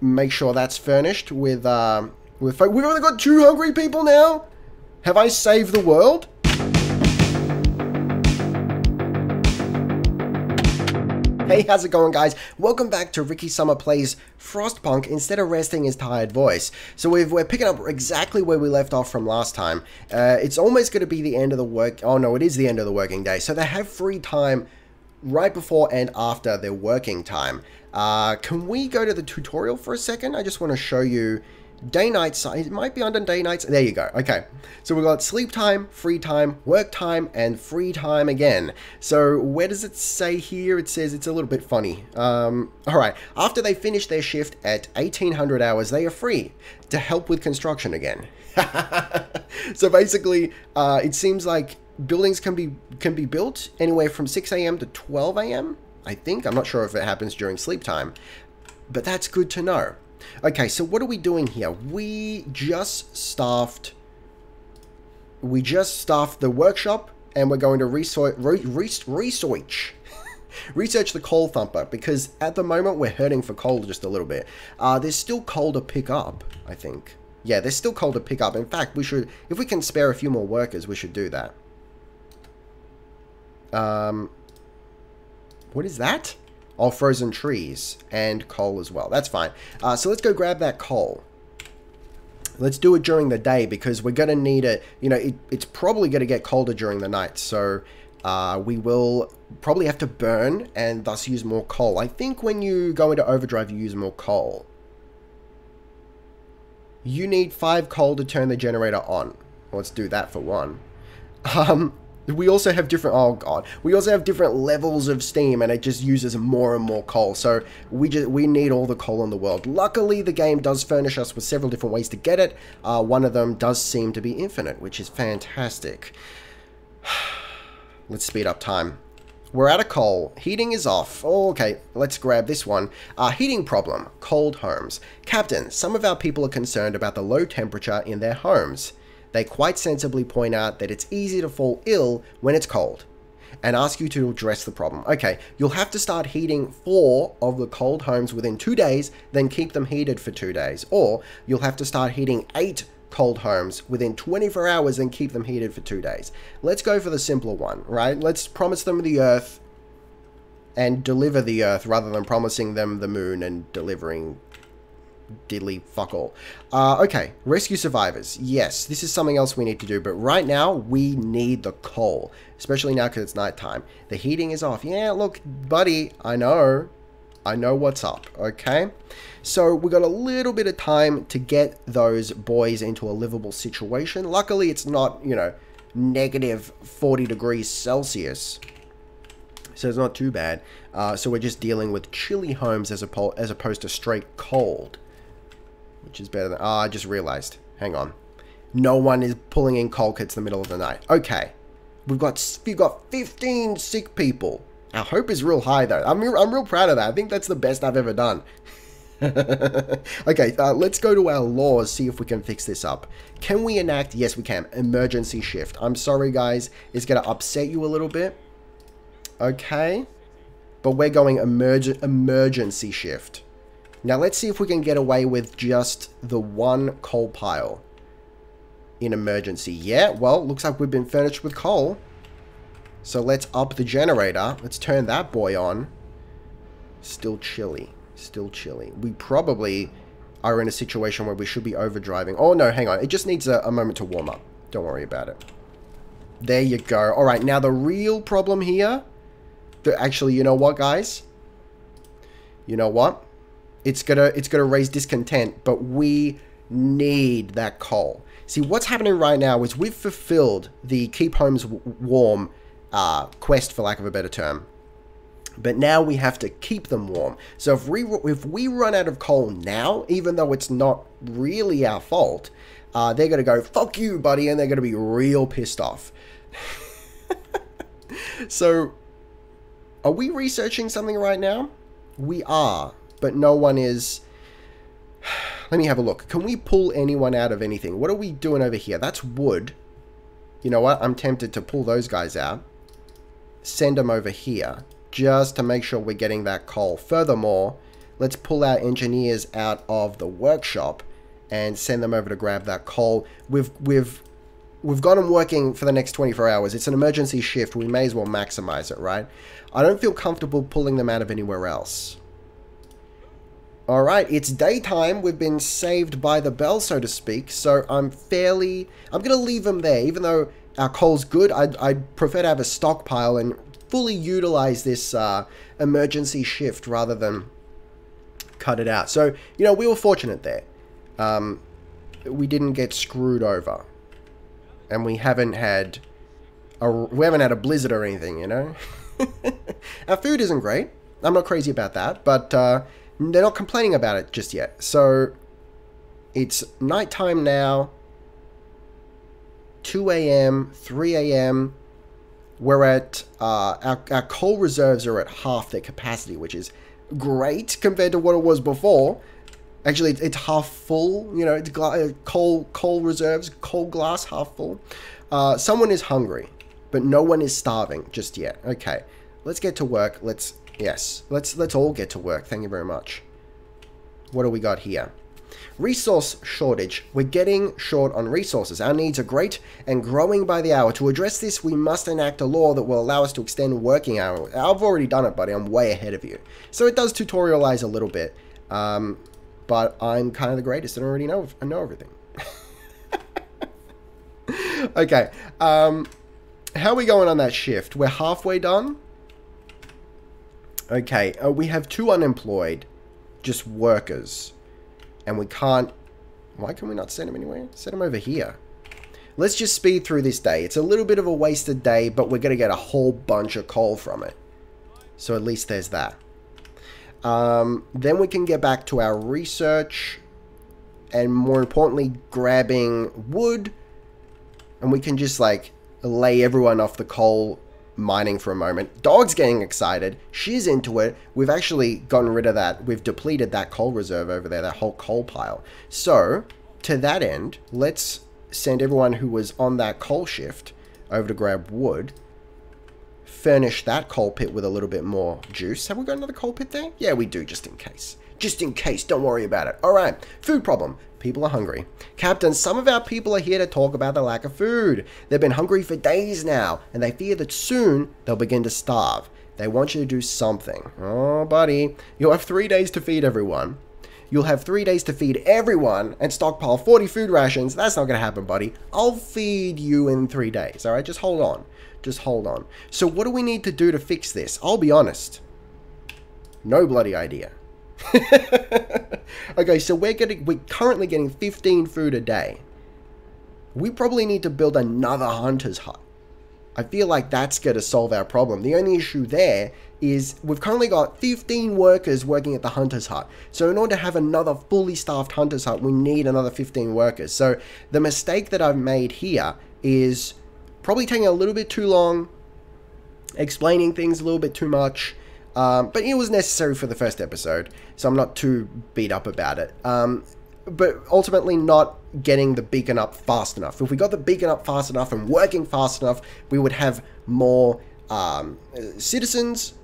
make sure that's furnished with we've only got 2 hungry people now? Have I saved the world? Hey, how's it going, guys? Welcome back to Ricky Summer Plays Frostpunk instead of resting his tired voice. So we're picking up exactly where we left off from last time. It's almost going to be the end of the work... Oh no, it is the end of the working day. So they have free time right before and after their working time. Can we go to the tutorial for a second? I just want to show you... Day-night, it might be under day-nights. There you go. Okay. So we've got sleep time, free time, work time, and free time again. So where does it say here? It says it's a little bit funny. Alright. After they finish their shift at 1800 hours, they are free to help with construction again. So basically, it seems like buildings can be built anywhere from 6 a.m. to 12 a.m. I think. I'm not sure if it happens during sleep time. But that's good to know. Okay, so what are we doing here? We just staffed the workshop, and we're going to research the coal thumper, because at the moment we're hurting for coal just a little bit. There's still coal to pick up, I think. Yeah, there's still coal to pick up. In fact, we should, if we can spare a few more workers, we should do that. What is that? Oh, frozen trees and coal as well. That's fine. So let's go grab that coal. Let's do it during the day because we're going to need it. You know, it's probably going to get colder during the night. So we will probably have to burn and thus use more coal. I think when you go into overdrive, you use more coal. You need 5 coal to turn the generator on. Let's do that for one. We also have different, oh god, we also have different levels of steam, and it just uses more and more coal, so we need all the coal in the world. Luckily, the game does furnish us with several different ways to get it. One of them does seem to be infinite, which is fantastic. Let's speed up time. We're out of coal. Heating is off. Oh, okay, let's grab this one. Heating problem. Cold homes. Captain, some of our people are concerned about the low temperature in their homes. They quite sensibly point out that it's easy to fall ill when it's cold and ask you to address the problem. Okay, you'll have to start heating 4 of the cold homes within 2 days, then keep them heated for 2 days. Or you'll have to start heating 8 cold homes within 24 hours and keep them heated for 2 days. Let's go for the simpler one, right? Let's promise them the earth and deliver the earth rather than promising them the moon and delivering diddly fuck all. Okay, rescue survivors. Yes, this is something else we need to do, but right now we need the coal, especially now because it's nighttime. The heating is off. Yeah, look, buddy, I know what's up, okay? So we got a little bit of time to get those boys into a livable situation. Luckily, it's not, you know, negative 40 degrees Celsius. So it's not too bad. So we're just dealing with chilly homes as opposed to straight cold. Which is better than... I just realized. Hang on. No one is pulling in coal kits in the middle of the night. Okay. We've got 15 sick people. Our hope is real high, though. I'm real proud of that. I think that's the best I've ever done. Okay, let's go to our laws, see if we can fix this up. Can we enact... Yes, we can. Emergency shift. I'm sorry, guys. It's going to upset you a little bit. Okay. But we're going emergency shift. Now let's see if we can get away with just the 1 coal pile in emergency. Yeah, well, looks like we've been furnished with coal. So let's up the generator. Let's turn that boy on. Still chilly. Still chilly. We probably are in a situation where we should be overdriving. Oh no, hang on. It just needs a moment to warm up. Don't worry about it. There you go. Alright, now the real problem here... Actually, you know what, guys? You know what? It's gonna raise discontent, but we need that coal. See, what's happening right now is we've fulfilled the Keep Homes Warm quest, for lack of a better term. But now we have to keep them warm. So if we run out of coal now, even though it's not really our fault, they're gonna go, fuck you, buddy, and they're gonna be real pissed off. So, are we researching something right now? We are. But no one is... Let me have a look. Can we pull anyone out of anything? What are we doing over here? That's wood. You know what? I'm tempted to pull those guys out. Send them over here. Just to make sure we're getting that coal. Furthermore, let's pull our engineers out of the workshop and send them over to grab that coal. We've got them working for the next 24 hours. It's an emergency shift. We may as well maximize it, right? I don't feel comfortable pulling them out of anywhere else. Alright, it's daytime. We've been saved by the bell, so to speak. So I'm going to leave them there. Even though our coal's good, I'd prefer to have a stockpile and fully utilize this emergency shift rather than cut it out. So, you know, we were fortunate there. We didn't get screwed over. And we haven't had a blizzard or anything, you know? Our food isn't great. I'm not crazy about that, but they're not complaining about it just yet. So it's nighttime now. 2 a.m., 3 a.m. We're at our coal reserves are at half their capacity, which is great compared to what it was before. Actually, it's half full. You know, it's coal reserves, coal glass half full. Someone is hungry, but no one is starving just yet. Okay, let's get to work. Let's all get to work. Thank you very much. What do we got here? Resource shortage. We're getting short on resources. Our needs are great and growing by the hour. To address this, we must enact a law that will allow us to extend working hours. I've already done it, buddy. I'm way ahead of you. So it does tutorialize a little bit. But I'm kind of the greatest and I already know everything. Okay. How are we going on that shift? We're halfway done. Okay. We have 2 unemployed. Just workers. And we can't... Why can we not send them anywhere? Send them over here. Let's just speed through this day. It's a little bit of a wasted day, but we're going to get a whole bunch of coal from it. So at least there's that. Then we can get back to our research. And more importantly, grabbing wood. And we can just, like, lay everyone off the coal mining for a moment. Dog's getting excited. She's into it. We've actually gotten rid of that. We've depleted that coal reserve over there, that whole coal pile. So, to that end, let's send everyone who was on that coal shift over to grab wood. Furnish that coal pit with a little bit more juice. Have we got another coal pit there? Yeah, we do, just in case. Just in case, don't worry about it. Alright, food problem. People are hungry. Captain, some of our people are here to talk about the lack of food. They've been hungry for days now, and they fear that soon they'll begin to starve. They want you to do something. Oh, buddy. You'll have 3 days to feed everyone. You'll have 3 days to feed everyone and stockpile 40 food rations. That's not going to happen, buddy. I'll feed you in 3 days, alright? Just hold on. Just hold on. So what do we need to do to fix this? I'll be honest. No bloody idea. Okay, so we're currently getting 15 food a day. We probably need to build another hunter's hut. I feel like that's going to solve our problem. The only issue there is we've currently got 15 workers working at the hunter's hut. So in order to have another fully staffed hunter's hut, we need another 15 workers. So the mistake that I've made here is probably taking a little bit too long, explaining things a little bit too much. But it was necessary for the first episode, so I'm not too beat up about it. But ultimately not getting the beacon up fast enough. If we got the beacon up fast enough and working fast enough, we would have more citizens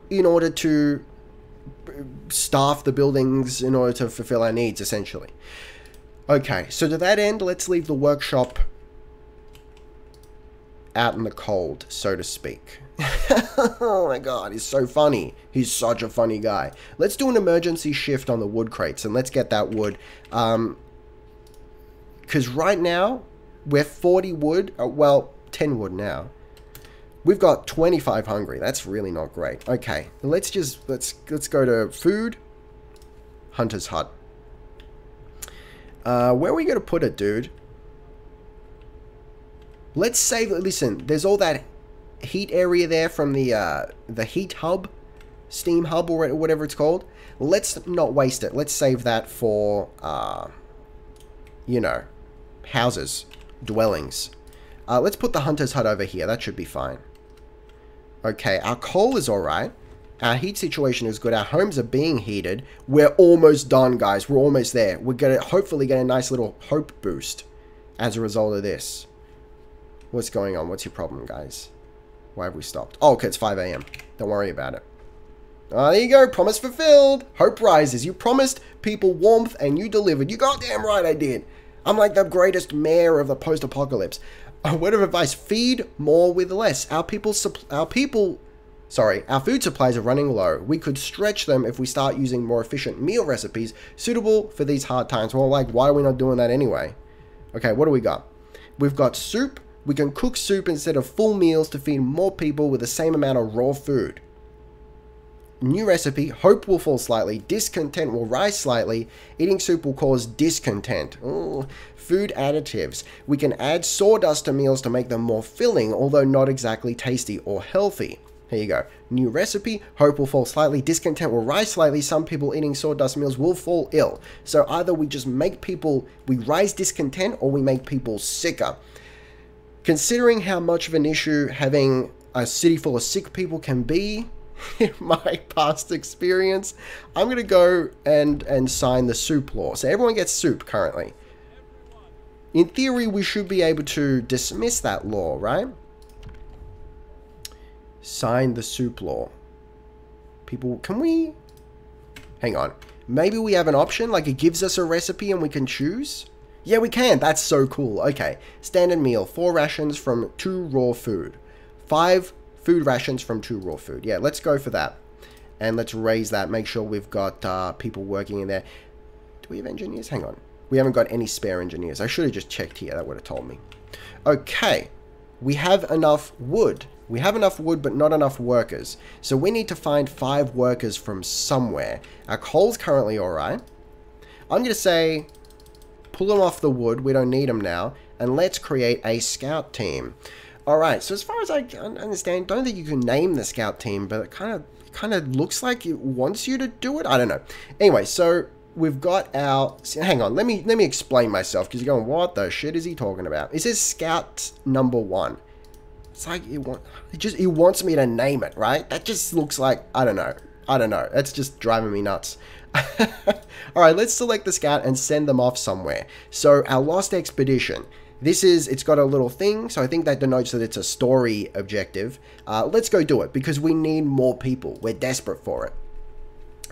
in order to staff the buildings in order to fulfill our needs, essentially. Okay, so to that end, let's leave the workshop out in the cold, so to speak. Oh my god, he's so funny. He's such a funny guy. Let's do an emergency shift on the wood crates and let's get that wood. Because right now, we're 40 wood. Well, 10 wood now. We've got 25 hungry. That's really not great. Okay, let's go to food. Hunter's hut. Where are we going to put it, dude? Let's save it. Listen, there's all that heat area there from the heat hub, steam hub, or whatever it's called. Let's not waste it. Let's save that for, you know, houses, dwellings. Let's put the hunter's hut over here. That should be fine. Okay, our coal is alright. Our heat situation is good. Our homes are being heated. We're almost done, guys. We're almost there. We're going to hopefully get a nice little hope boost as a result of this. What's going on? What's your problem, guys? Why have we stopped? Oh, okay, it's 5 a.m. Don't worry about it. Ah, there you go. Promise fulfilled. Hope rises. You promised people warmth and you delivered. You goddamn right I did. I'm like the greatest mayor of the post-apocalypse. A word of advice: feed more with less. Our food supplies are running low. We could stretch them if we start using more efficient meal recipes suitable for these hard times. Well, like, why are we not doing that anyway? Okay, what do we got? We've got soup. We can cook soup instead of full meals to feed more people with the same amount of raw food. New recipe: hope will fall slightly, discontent will rise slightly, eating soup will cause discontent. Ooh. Food additives: we can add sawdust to meals to make them more filling, although not exactly tasty or healthy. Here you go. New recipe: hope will fall slightly, discontent will rise slightly, some people eating sawdust meals will fall ill. So either we just make people, we rise discontent, or we make people sicker. Considering how much of an issue having a city full of sick people can be, in my past experience, I'm going to go and sign the soup law. So everyone gets soup currently. In theory, we should be able to dismiss that law, right? Sign the soup law. People, can we... Hang on. Maybe we have an option, like it gives us a recipe and we can choose? Yeah, we can. That's so cool. Okay. Standard meal: 4 rations from 2 raw food. 5 food rations from 2 raw food. Yeah, let's go for that. And let's raise that. Make sure we've got people working in there. Do we have engineers? Hang on. We haven't got any spare engineers. I should have just checked here. That would have told me. Okay. We have enough wood. We have enough wood, but not enough workers. So we need to find 5 workers from somewhere. Our coal's currently alright. I'm going to say, pull them off the wood. We don't need them now. And let's create a scout team. Alright, so as far as I understand, don't think you can name the scout team, but it kind of looks like it wants you to do it. I don't know. Anyway, so we've got our... Hang on, let me explain myself, because you're going, what the shit is he talking about? It says scout number 1. It's like it wants me to name it, right? That just looks like, I don't know. That's just driving me nuts. Alright, let's select the scout and send them off somewhere. So our lost expedition. It's got a little thing, so I think that denotes that it's a story objective. Let's go do it, because we need more people. We're desperate for it.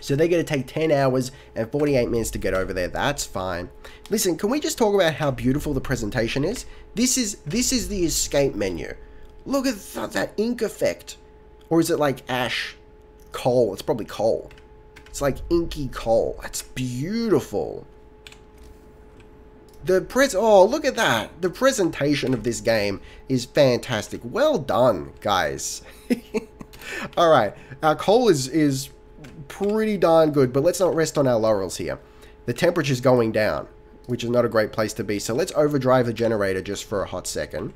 So they're going to take 10 hours and 48 minutes to get over there. That's fine. Listen, can we just talk about how beautiful the presentation is? This is the escape menu. Look at that ink effect. Or is it like ash? Coal. It's probably coal. It's like inky coal. That's beautiful. Oh, look at that. The presentation of this game is fantastic. Well done, guys. Alright, our coal is pretty darn good, but let's not rest on our laurels here. The temperature's going down, which is not a great place to be. So let's overdrive the generator just for a hot second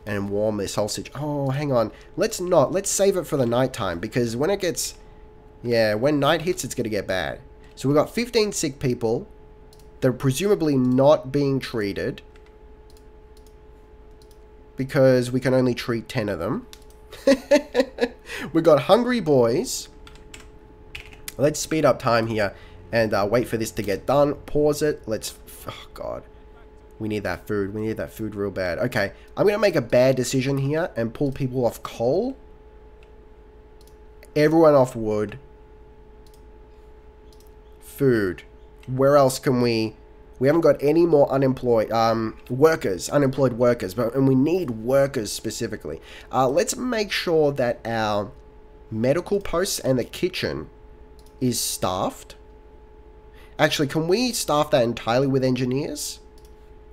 and warm this whole situation. Oh, hang on. Let's save it for the nighttime, because when it gets... Yeah, when night hits, it's going to get bad. So we've got 15 sick people. They're presumably not being treated, because we can only treat 10 of them. We've got hungry boys. Let's speed up time here and wait for this to get done. Pause it. Oh, God. We need that food. We need that food real bad. Okay, I'm going to make a bad decision here and pull people off coal. Everyone off wood. Food. Where else can we haven't got any more unemployed workers, and we need workers specifically. Let's make sure that our medical posts and the kitchen is staffed. Actually, can we staff that entirely with engineers?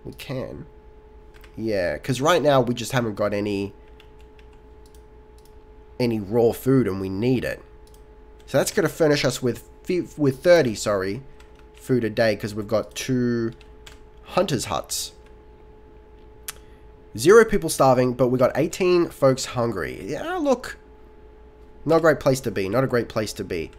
We can. Yeah, because right now we just haven't got any raw food, and we need it. So that's going to furnish us with 30, sorry, food a day, because we've got 2 hunters' huts. 0 people starving, but we got 18 folks hungry. Yeah, look. Not a great place to be. Not a great place to be.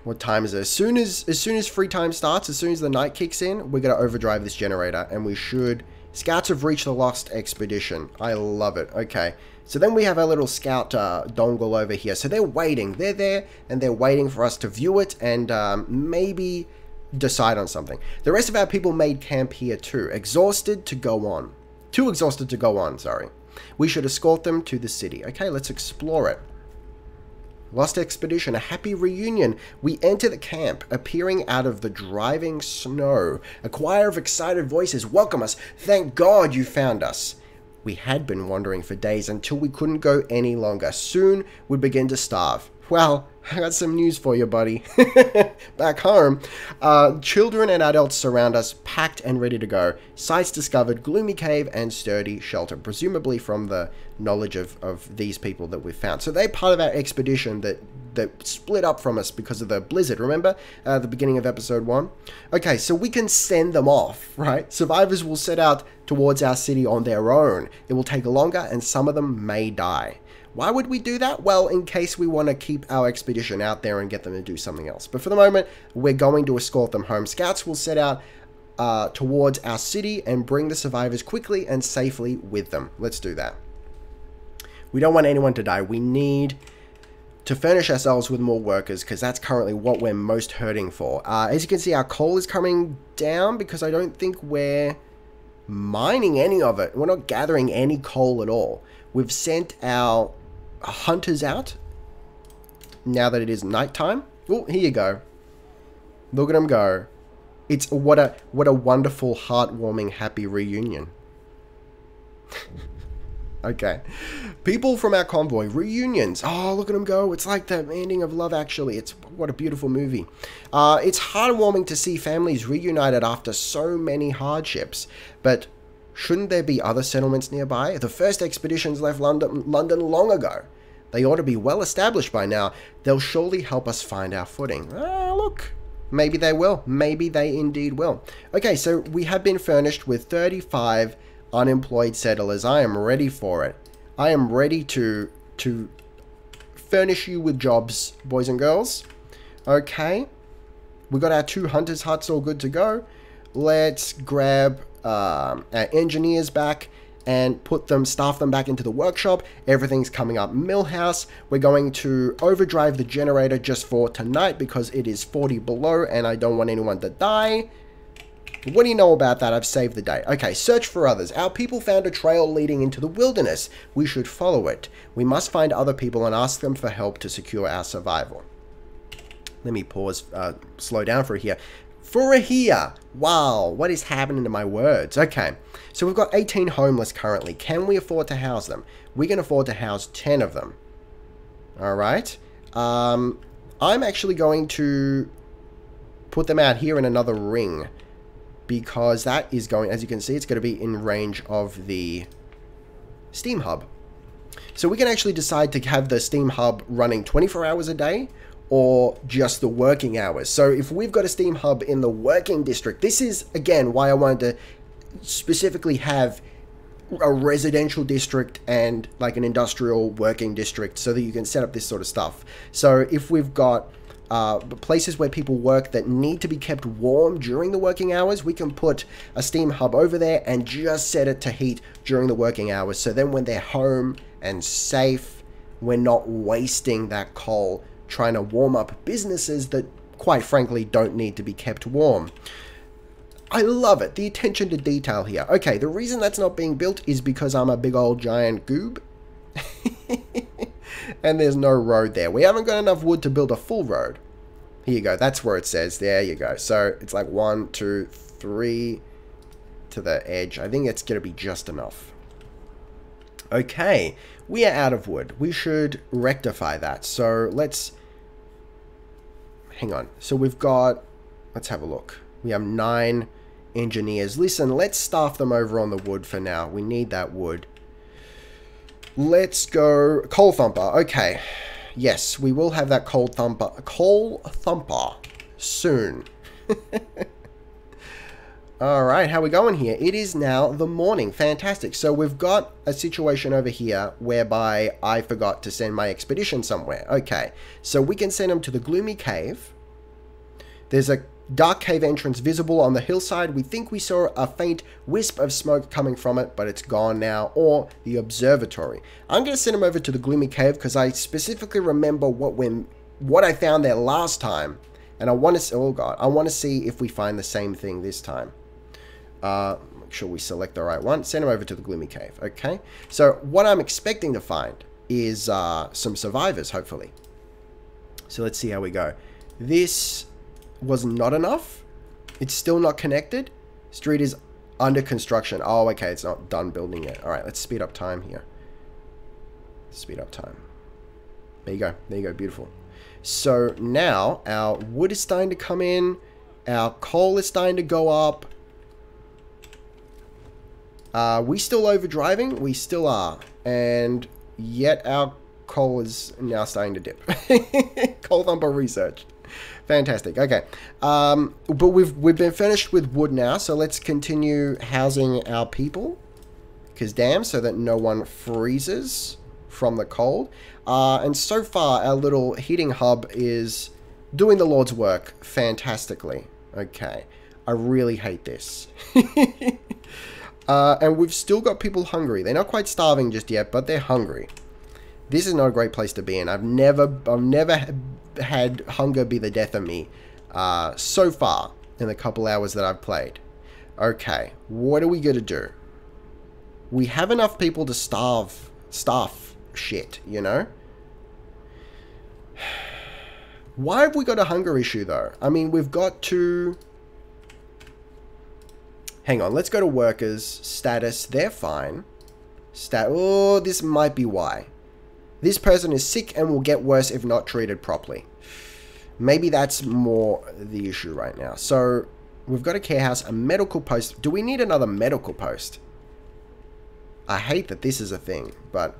What time is it? As soon as free time starts, as soon as the night kicks in, we're going to overdrive this generator, and we should... Scouts have reached the lost expedition. I love it. Okay. So then we have our little scout dongle over here. So they're waiting. They're there, and they're waiting for us to view it and maybe decide on something. The rest of our people made camp here too. Exhausted to go on. Too exhausted to go on, sorry. We should escort them to the city. Okay, let's explore it. Lost expedition, a happy reunion. We enter the camp, appearing out of the driving snow. A choir of excited voices welcome us. Thank God you found us. We had been wandering for days until we couldn't go any longer. Soon we'd begin to starve. Well, I got some news for you, buddy. Back home, children and adults surround us, packed and ready to go. Sites discovered, gloomy cave and sturdy shelter, presumably from the knowledge of these people that we've found. So they're part of our expedition that split up from us because of the blizzard, remember? The beginning of episode 1? Okay, so we can send them off, right? Survivors will set out towards our city on their own. It will take longer and some of them may die. Why would we do that? Well, in case we want to keep our expedition out there and get them to do something else. But for the moment, we're going to escort them home. Scouts will set out towards our city and bring the survivors quickly and safely with them. Let's do that. We don't want anyone to die. We need to furnish ourselves with more workers because that's currently what we're most hurting for. As you can see, our coal is coming down because I don't think we're mining any of it. We're not gathering any coal at all. We've sent our hunters out now that it is nighttime. Oh, here you go. Look at them go. It's what a wonderful, heartwarming, happy reunion. Okay. People from our convoy, reunions. Oh, look at them go. It's like the ending of Love Actually. It's what a beautiful movie. It's heartwarming to see families reunited after so many hardships. But shouldn't there be other settlements nearby? The first expeditions left London long ago. They ought to be well established by now. They'll surely help us find our footing. Ah, look. Maybe they will. Maybe they indeed will. Okay, so we have been furnished with 35 unemployed settlers. I am ready for it. I am ready to furnish you with jobs, boys and girls. Okay. We got our 2 hunters' huts all good to go. Let's grab our engineers back and staff them back into the workshop. Everything's coming up Millhouse. We're going to overdrive the generator just for tonight because it is 40 below and I don't want anyone to die. What do you know about that? I've saved the day. Okay, search for others. Our people found a trail leading into the wilderness. We should follow it. We must find other people and ask them for help to secure our survival. Let me pause, slow down for here. For a here. Wow, what is happening to my words? Okay, so we've got 18 homeless currently. Can we afford to house them? We can afford to house 10 of them. All right. I'm actually going to put them out here in another ring because that is going, as you can see, it's going to be in range of the Steam Hub. So we can actually decide to have the Steam Hub running 24 hours a day or just the working hours. So if we've got a Steam Hub in the working district, this is, again, why I wanted to specifically have a residential district and like an industrial working district so that you can set up this sort of stuff. So if we've got places where people work that need to be kept warm during the working hours, we can put a Steam Hub over there and just set it to heat during the working hours. So then when they're home and safe, we're not wasting that coal trying to warm up businesses that, quite frankly, don't need to be kept warm. I love it. The attention to detail here. Okay, the reason that's not being built is because I'm a big old giant goob. And there's no road there. We haven't got enough wood to build a full road. Here you go. That's where it says. There you go. So it's like 1, 2, 3 to the edge. I think it's going to be just enough. Okay, we are out of wood. We should rectify that. So let's... Hang on. So we've got... Let's have a look. We have 9 engineers. Listen, let's staff them over on the wood for now. We need that wood. Let's go... Coal thumper. Okay. Yes, we will have that coal thumper soon. Alright, how are we going here? It is now the morning. Fantastic. So we've got a situation over here whereby I forgot to send my expedition somewhere. Okay, so we can send them to the gloomy cave. There's a dark cave entrance visible on the hillside. We think we saw a faint wisp of smoke coming from it, but it's gone now. Or the observatory. I'm going to send them over to the gloomy cave because I specifically remember what I found there last time. And I want to... Oh god, I want to see if we find the same thing this time. Make sure we select the right one. Send them over to the gloomy cave. Okay. So what I'm expecting to find is some survivors, hopefully. So let's see how we go. This was not enough. It's still not connected. Street is under construction. Oh, okay. It's not done building yet. All right, let's speed up time here. Speed up time. There you go. There you go. Beautiful. So now our wood is starting to come in. Our coal is starting to go up. We still overdriving? We still are. And yet our coal is now starting to dip. Coal thumper research. Fantastic. Okay. But we've been finished with wood now, so let's continue housing our people. Because damn, so that no one freezes from the cold. And so far, our little heating hub is doing the Lord's work fantastically. Okay. I really hate this. And we've still got people hungry. They're not quite starving just yet, but they're hungry. This is not a great place to be in. I've never had hunger be the death of me so far in the couple hours that I've played. Okay, what are we going to do? We have enough people to starve shit, you know? Why have we got a hunger issue, though? I mean, we've got to... Hang on, let's go to workers. Status, they're fine. Oh, this might be why. This person is sick and will get worse if not treated properly. Maybe that's more the issue right now. So, we've got a care house, a medical post. Do we need another medical post? I hate that this is a thing, but...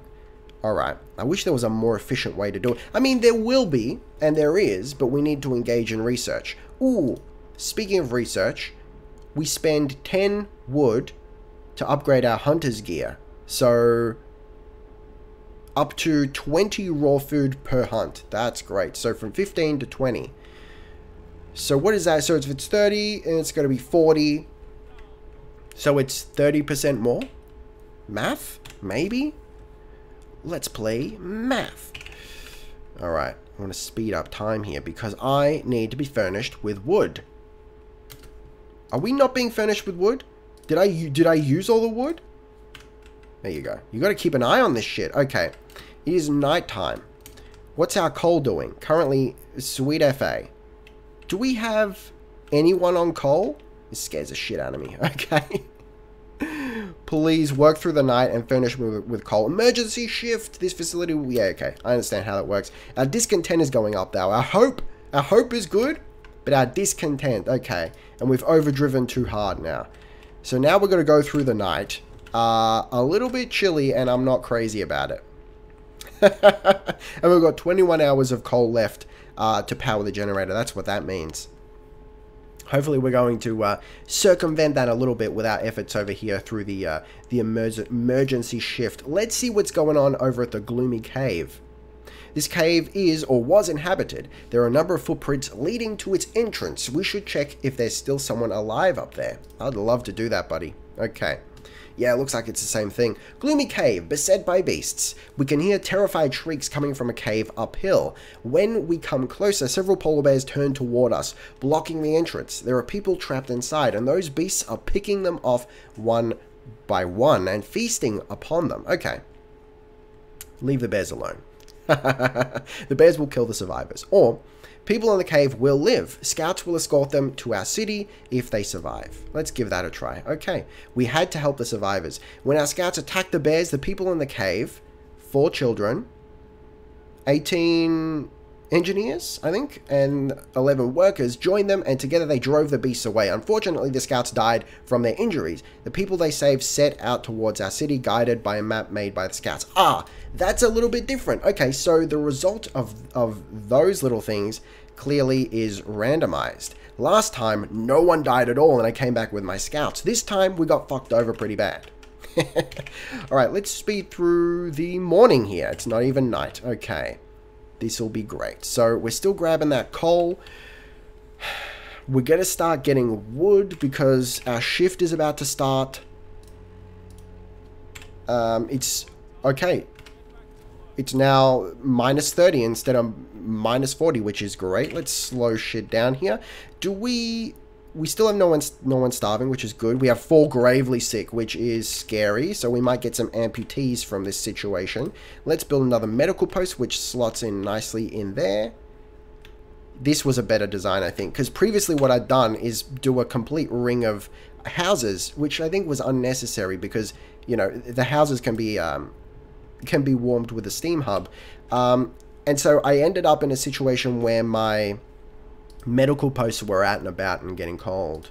Alright, I wish there was a more efficient way to do it. I mean, there will be, and there is, but we need to engage in research. Ooh, speaking of research... We spend 10 wood to upgrade our hunter's gear. So, up to 20 raw food per hunt. That's great. So, from 15 to 20. So, what is that? So, if it's 30, and it's going to be 40. So, it's 30% more? Math? Maybe? Let's play math. Alright, I want to speed up time here because I need to be furnished with wood. Are we not being furnished with wood? Did I use all the wood? There you go. You got to keep an eye on this shit. Okay. It is nighttime. What's our coal doing? Currently, sweet FA. Do we have anyone on coal? This scares the shit out of me. Okay. Please work through the night and furnish me with coal. Emergency shift. This facility will... Yeah, okay. I understand how that works. Our discontent is going up, though. Our hope is good. But our discontent, okay. And we've overdriven too hard now. So now we're going to go through the night. A little bit chilly, and I'm not crazy about it. And we've got 21 hours of coal left to power the generator. That's what that means. Hopefully we're going to circumvent that a little bit with our efforts over here through the emergency shift. Let's see what's going on over at the gloomy cave. This cave is or was inhabited. There are a number of footprints leading to its entrance. We should check if there's still someone alive up there. I'd love to do that, buddy. Okay. Yeah, it looks like it's the same thing. Gloomy cave, beset by beasts. We can hear terrified shrieks coming from a cave uphill. When we come closer, several polar bears turn toward us, blocking the entrance. There are people trapped inside, and those beasts are picking them off one by one and feasting upon them. Okay. Leave the bears alone. The bears will kill the survivors. Or, people in the cave will live. Scouts will escort them to our city if they survive. Let's give that a try. Okay, we had to help the survivors. When our scouts attacked the bears, the people in the cave, 4 children, 18 engineers, I think, and 11 workers joined them, and together they drove the beasts away. Unfortunately, the scouts died from their injuries. The people they saved set out towards our city, guided by a map made by the scouts. Ah, that's a little bit different. Okay, so the result of those little things clearly is randomized. Last time, no one died at all, and I came back with my scouts. This time, we got fucked over pretty bad. Alright, let's speed through the morning here. It's not even night. Okay. This will be great. So we're still grabbing that coal. We're going to start getting wood because our shift is about to start. It's okay. It's now minus 30 instead of minus 40, which is great. Let's slow shit down here. Do we still have no one starving, which is good. We have 4 gravely sick, which is scary. So we might get some amputees from this situation. Let's build another medical post, which slots in nicely in there. this was a better design, I think, because previously what I'd done is do a complete ring of houses, which I think was unnecessary because, you know, the houses can be warmed with a steam hub. And so I ended up in a situation where my medical posts were out and about and getting cold.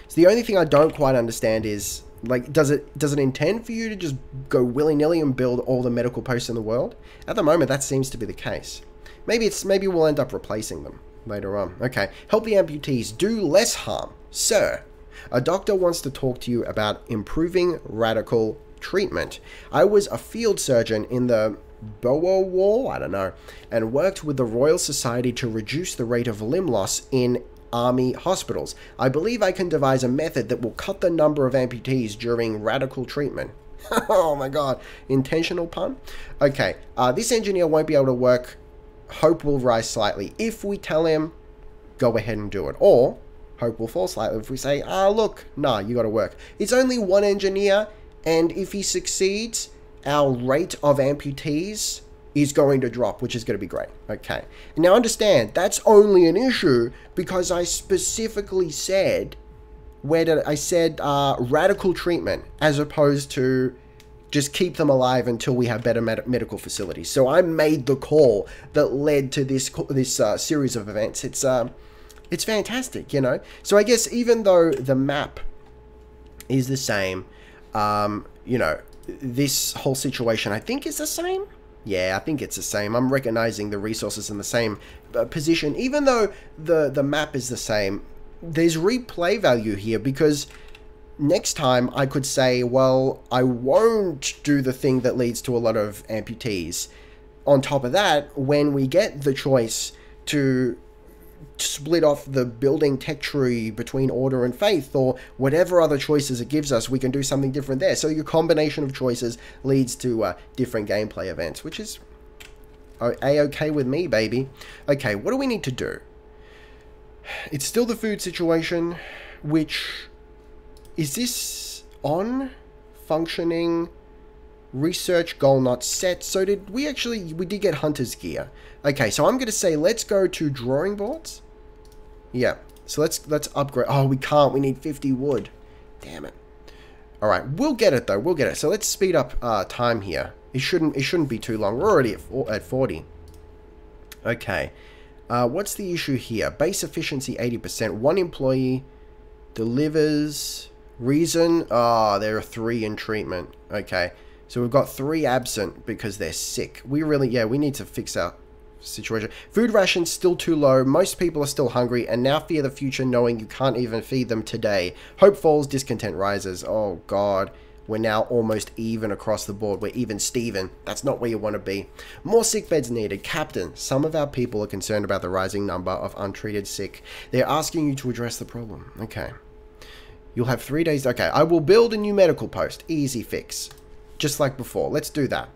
So the only thing I don't quite understand is, like, does it intend for you to just go willy-nilly and build all the medical posts in the world? At the moment, that seems to be the case. Maybe we'll end up replacing them later on. Okay, help the amputees do less harm. Sir, a doctor wants to talk to you about improving radical treatment. I was a field surgeon in the Boer War, I don't know, and worked with the Royal Society to reduce the rate of limb loss in army hospitals. I believe I can devise a method that will cut the number of amputees during radical treatment. Oh my god, intentional pun? Okay, this engineer won't be able to work. Hope will rise slightly if we tell him, go ahead and do it. Or, hope will fall slightly if we say, look, nah, you gotta work. It's only one engineer, and if he succeeds, our rate of amputees is going to drop, which is going to be great. Okay. Now understand, that's only an issue because I specifically said, radical treatment as opposed to just keep them alive until we have better medical facilities. So I made the call that led to this series of events. It's fantastic, you know. So I guess even though the map is the same, you know, this whole situation I think is the same. Yeah, I think it's the same. I'm recognizing the resources in the same position. Even though the map is the same, there's replay value here because next time I could say, well, I won't do the thing that leads to a lot of amputees. On top of that, when we get the choice to split off the building tech tree between order and faith or whatever other choices it gives us, we can do something different there. So your combination of choices leads to different gameplay events, which is a-okay with me, baby. Okay, what do we need to do? It's still the food situation, which is this on functioning research goal not set. So we did get hunter's gear. Okay, so I'm going to say let's go to drawing boards. Yeah, so let's upgrade. Oh, we can't. We need 50 wood. Damn it. All right, we'll get it though. We'll get it. So let's speed up time here. It shouldn't be too long. We're already at 40. Okay. What's the issue here? Base efficiency 80%. One employee delivers. Reason? Oh, there are 3 in treatment. Okay. So we've got 3 absent because they're sick. We need to fix our situation. Food rations still too low. Most people are still hungry and now fear the future knowing you can't even feed them today. Hope falls, discontent rises. Oh god. We're now almost even across the board. We're even Steven. That's not where you want to be. More sick beds needed. Captain, some of our people are concerned about the rising number of untreated sick. They're asking you to address the problem. Okay. You'll have 3 days. Okay, I will build a new medical post. Easy fix. Just like before. Let's do that.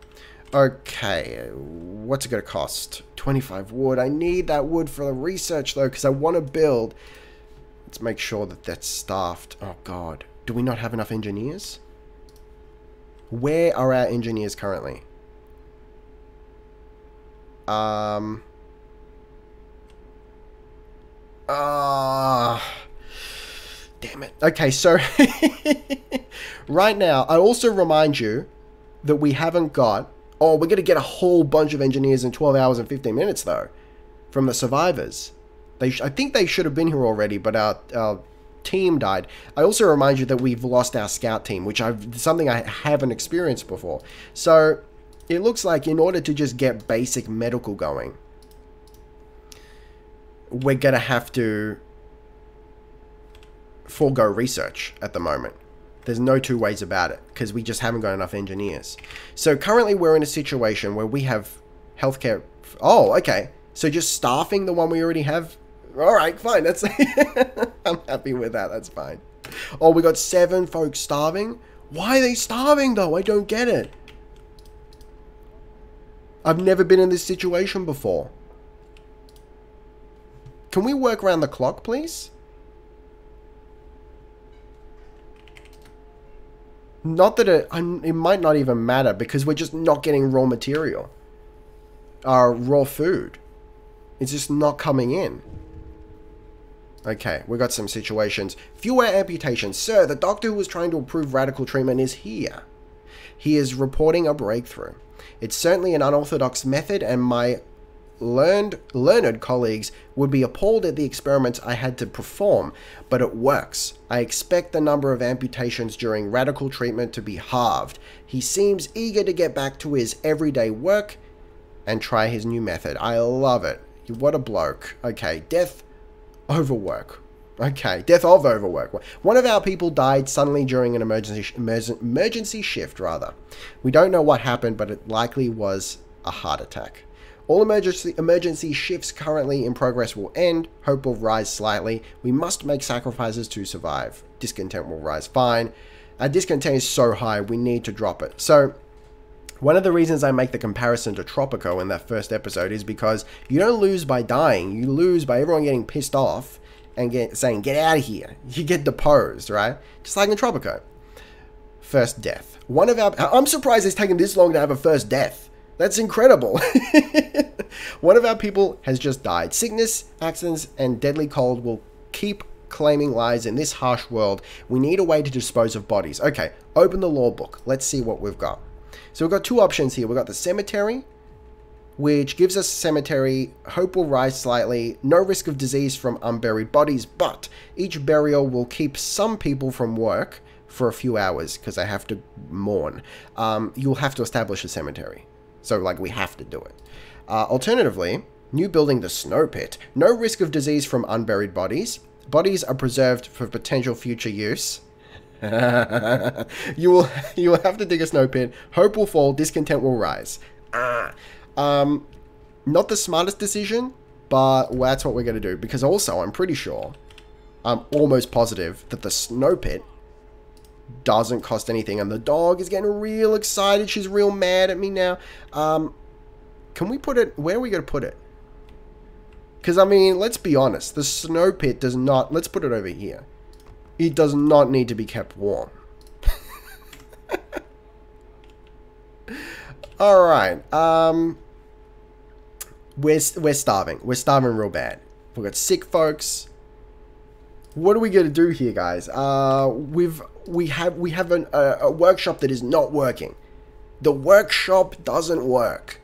Okay, what's it going to cost? 25 wood. I need that wood for the research, though, because I want to build. Let's make sure that that's staffed. Oh, God. Do we not have enough engineers? Where are our engineers currently? Damn it. Okay, so right now, I also remind you that we haven't got... Oh, we're going to get a whole bunch of engineers in 12 hours and 15 minutes, though, from the survivors. I think they should have been here already, but our team died. I also remind you that we've lost our scout team, which something I haven't experienced before. So it looks like in order to just get basic medical going, we're going to have to forego research at the moment. There's no two ways about it, because we just haven't got enough engineers. So currently we're in a situation where we have healthcare... Oh, okay. So just staffing the one we already have? Alright, fine. That's I'm happy with that. That's fine. Oh, we got 7 folks starving? Why are they starving, though? I don't get it. I've never been in this situation before. Can we work around the clock, please? Not that it might not even matter, because we're just not getting raw material. Raw food. It's just not coming in. Okay, we got some situations. Fewer amputations. Sir, the doctor who was trying to approve radical treatment is here. He is reporting a breakthrough. It's certainly an unorthodox method, and my learned colleagues would be appalled at the experiments I had to perform, but it works. I expect the number of amputations during radical treatment to be halved. He seems eager to get back to his everyday work and try his new method. I love it. What a bloke. Okay, death overwork. Okay, death of overwork. One of our people died suddenly during an emergency shift, rather. We don't know what happened, but it likely was a heart attack. All emergency shifts currently in progress will end. Hope will rise slightly. We must make sacrifices to survive. Discontent will rise. Fine. Our discontent is so high, we need to drop it. So, one of the reasons I make the comparison to Tropico in that first episode is because you don't lose by dying. You lose by everyone getting pissed off and saying, get out of here. You get deposed, right? Just like in Tropico. First death. I'm surprised it's taken this long to have a first death. That's incredible. One of our people has just died. Sickness, accidents, and deadly cold will keep claiming lives in this harsh world. We need a way to dispose of bodies. Okay, open the law book. Let's see what we've got. So we've got two options here. We've got the cemetery, which gives us a cemetery. Hope will rise slightly. No risk of disease from unburied bodies, but each burial will keep some people from work for a few hours because they have to mourn. You'll have to establish a cemetery. So, like, we have to do it. Alternatively, new building the snow pit. No risk of disease from unburied bodies. Bodies are preserved for potential future use. you will have to dig a snow pit. Hope will fall. Discontent will rise. Not the smartest decision, but that's what we're going to do. Because also, I'm pretty sure, I'm almost positive that the snow pit doesn't cost anything, and the dog is getting real excited. She's real mad at me now. Can we put it, where are we going to put it? Because, I mean, let's be honest, the snow pit does not, let's put it over here. It does not need to be kept warm. Alright, we're starving. We're starving real bad. We've got sick folks. What are we going to do here, guys? We have a workshop that is not working. The workshop doesn't work.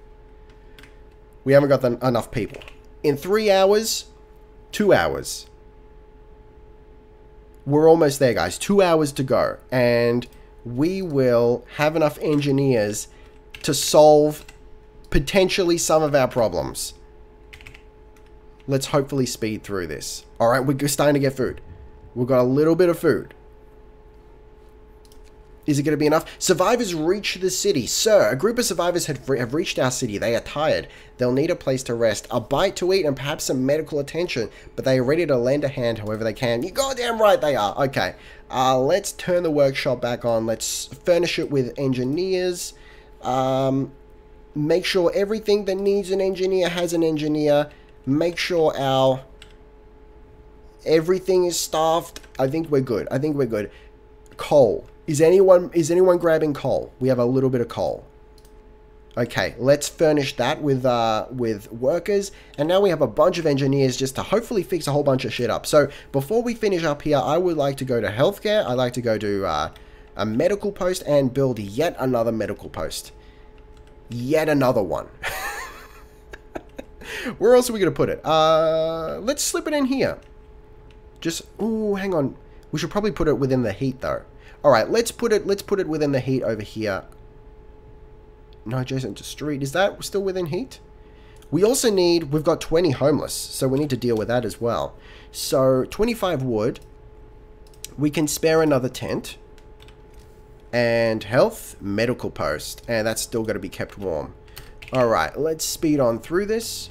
We haven't got enough people. In 3 hours, 2 hours. We're almost there, guys. 2 hours to go. And we will have enough engineers to solve potentially some of our problems. Let's hopefully speed through this. Alright, we're starting to get food. We've got a little bit of food. Is it going to be enough? Survivors reach the city. Sir, a group of survivors have reached our city. They are tired. They'll need a place to rest, a bite to eat, and perhaps some medical attention. But they are ready to lend a hand however they can. You goddamn right they are. Okay. Let's turn the workshop back on. Let's furnish it with engineers. Make sure everything that needs an engineer has an engineer. Make sure everything is staffed. I think we're good. I think we're good. Coal. Is anyone grabbing coal? We have a little bit of coal. Okay, let's furnish that with workers. And now we have a bunch of engineers just to hopefully fix a whole bunch of shit up. So before we finish up here, I would like to go to healthcare. I'd like to go to a medical post and build yet another medical post. Yet another one. Where else are we going to put it? Let's slip it in here. Just, ooh, hang on. We should probably put it within the heat though. Alright, let's put it within the heat over here. No, adjacent to street. Is that still within heat? We also need, we've got 20 homeless, so we need to deal with that as well. So, 25 wood. We can spare another tent. And health, medical post. And that's still got to be kept warm. Alright, let's speed on through this.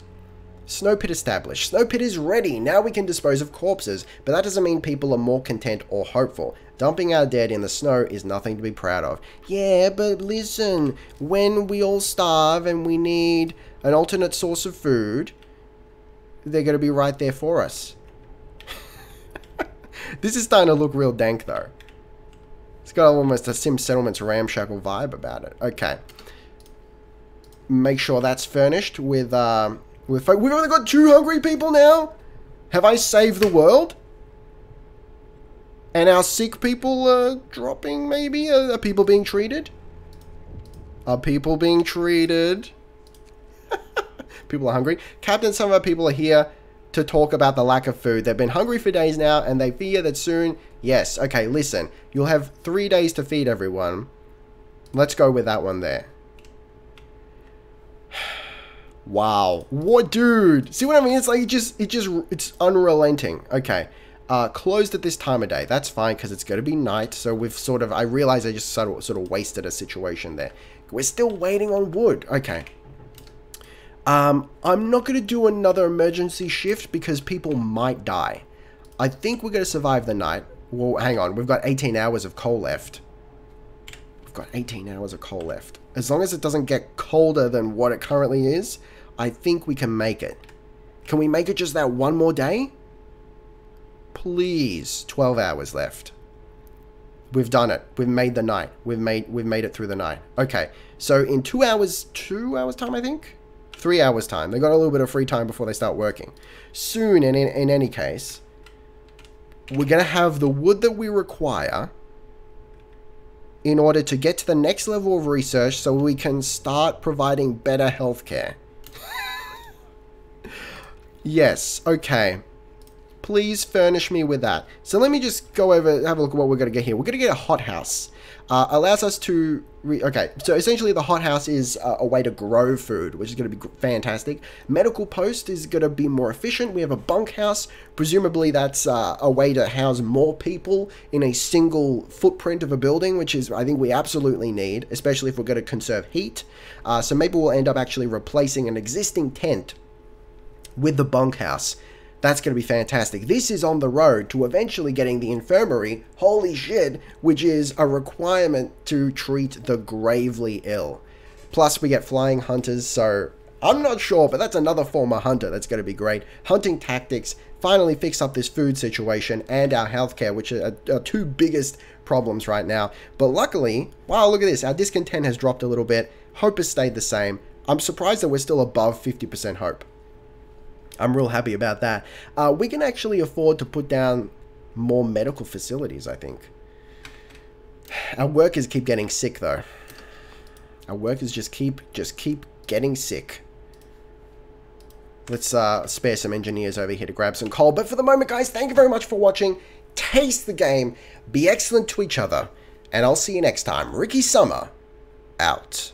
Snow pit established. Snow pit is ready. Now we can dispose of corpses. But that doesn't mean people are more content or hopeful. Dumping our dead in the snow is nothing to be proud of. Yeah, but listen. When we all starve and we need an alternate source of food, they're going to be right there for us. This is starting to look real dank though. It's got almost a Sim Settlements ramshackle vibe about it. Okay. Make sure that's furnished with We've only got 2 hungry people now? Have I saved the world? And our sick people are dropping, maybe? Are people being treated? Are people being treated? People are hungry. Captain, some of our people are here to talk about the lack of food. They've been hungry for days now, and they fear that soon... Yes, okay, listen. You'll have 3 days to feed everyone. Let's go with that one there. Wow. What, dude? See what I mean? It's like, it's unrelenting. Okay. Closed at this time of day. That's fine, because it's going to be night, so we've sort of... I realize I just sort of wasted a situation there. We're still waiting on wood. Okay. I'm not going to do another emergency shift because people might die. I think we're going to survive the night. Well, hang on. We've got 18 hours of coal left. We've got 18 hours of coal left. As long as it doesn't get colder than what it currently is, I think we can make it. Can we make it just that one more day? Please. 12 hours left. We've done it. We've made the night. We've made it through the night. Okay. So in 2 hours time, I think? 3 hours time. They got a little bit of free time before they start working. Soon, in any case, we're going to have the wood that we require in order to get to the next level of research so we can start providing better healthcare. Yes, okay. Please furnish me with that. So let me just go over, have a look at what we're going to get here. We're going to get a hothouse. Allows us to... Okay, so essentially the hothouse is a way to grow food, which is going to be fantastic. Medical post is going to be more efficient. We have a bunkhouse. Presumably that's a way to house more people in a single footprint of a building, which is, I think, we absolutely need, especially if we're going to conserve heat. So maybe we'll end up actually replacing an existing tent with the bunkhouse. That's going to be fantastic. This is on the road to eventually getting the infirmary, holy shit, which is a requirement to treat the gravely ill. Plus, we get flying hunters, so I'm not sure, but that's another former hunter. That's going to be great. Hunting tactics, finally fix up this food situation and our healthcare, which are our 2 biggest problems right now. But luckily, wow, look at this. Our discontent has dropped a little bit. Hope has stayed the same. I'm surprised that we're still above 50% hope. I'm real happy about that. We can actually afford to put down more medical facilities, I think. Our workers keep getting sick, though. Our workers just keep getting sick. Let's spare some engineers over here to grab some coal. But for the moment, guys, thank you very much for watching. Taste the game. Be excellent to each other. And I'll see you next time. Ricky Summer, out.